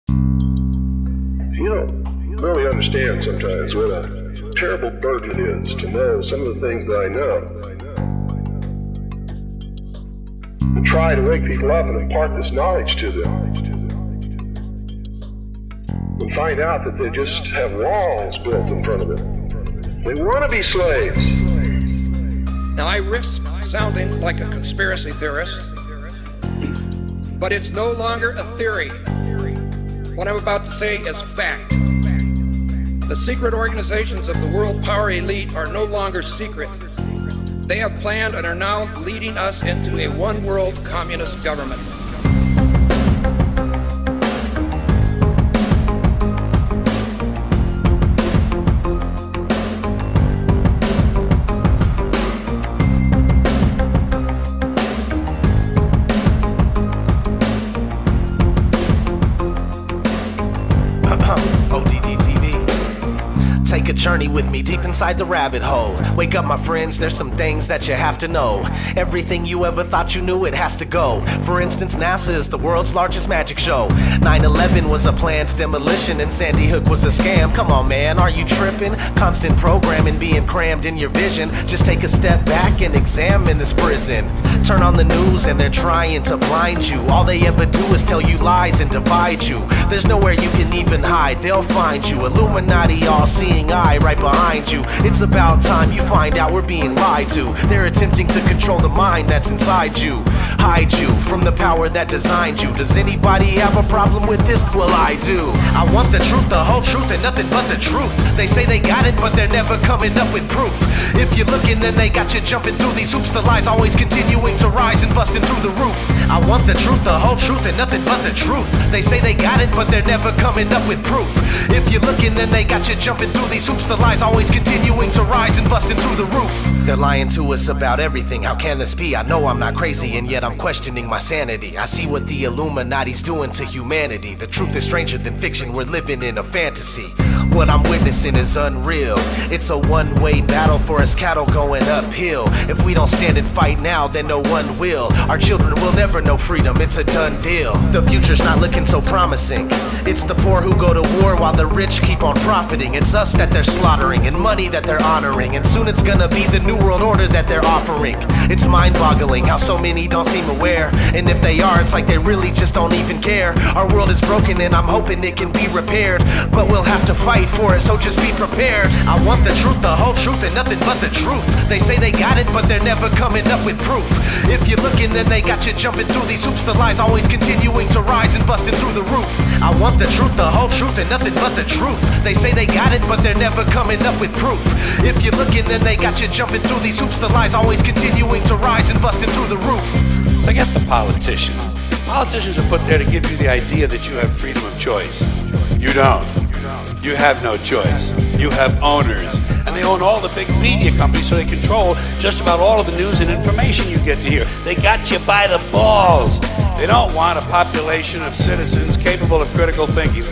You don't really understand sometimes what a terrible burden it is to know some of the things that I know. And try to wake people up and impart this knowledge to them. And find out that they just have walls built in front of them. They want to be slaves. Now I risk sounding like a conspiracy theorist, but it's no longer a theory. What I'm about to say is fact. The secret organizations of the world power elite are no longer secret. They have planned and are now leading us into a one-world communist government. Take a journey with me deep inside the rabbit hole. Wake up, my friends, there's some things that you have to know. Everything you ever thought you knew, it has to go. For instance, NASA is the world's largest magic show. 9/11 was a planned demolition and Sandy Hook was a scam. Come on, man, are you tripping? Constant programming being crammed in your vision. Just take a step back and examine this prison. Turn on the news and they're trying to blind you. All they ever do is tell you lies and divide you. There's nowhere you can even hide, they'll find you. Illuminati all-seeing eye right behind you. It's about time you find out we're being lied to. They're attempting to control the mind that's inside you. Hide you from the power that designed you. Does anybody have a problem with this? Well, I do. I want the truth, the whole truth, and nothing but the truth. They say they got it, but they're never coming up with proof. If you're looking, then they got you jumping through these hoops. The lies always continuing to rise and busting through the roof. I want the truth, the whole truth, and nothing but the truth. They say they got it, but they're never coming up with proof. If you're looking, then they got you jumping through these hoops. The lies always continuing to rise and busting through the roof. They're lying to us about everything. How can this be? I know I'm not crazy, and yet I'm questioning my sanity. I see what the Illuminati's doing to humanity. The truth is stranger than fiction. We're living in a fantasy. What I'm witnessing is unreal. It's a one-way battle for us cattle going uphill. If we don't stand and fight now, then no one will. Our children will never know freedom, it's a done deal. The future's not looking so promising. It's the poor who go to war while the rich keep on profiting. It's us that they're slaughtering and money that they're honoring. And soon it's gonna be the new world order that they're offering. It's mind-boggling how so many don't seem aware. And if they are, it's like they really just don't even care. Our world is broken and I'm hoping it can be repaired. But we'll have to fight for it, so just be prepared. I want the truth, the whole truth, and nothing but the truth. They say they got it, but they're never coming up with proof. If you're looking, then they got you jumping through these hoops. The lies always continuing to rise and busting through the roof. I want the truth, the whole truth, and nothing but the truth. They say they got it, but they're never coming up with proof. If you're looking, then they got you jumping through these hoops. The lies always continuing to rise and busting through the roof. Forget the politicians. Politicians are put there to give you the idea that you have freedom of choice. You don't. You have no choice. You have owners. And they own all the big media companies, so they control just about all of the news and information you get to hear. They got you by the balls. They don't want a population of citizens capable of critical thinking.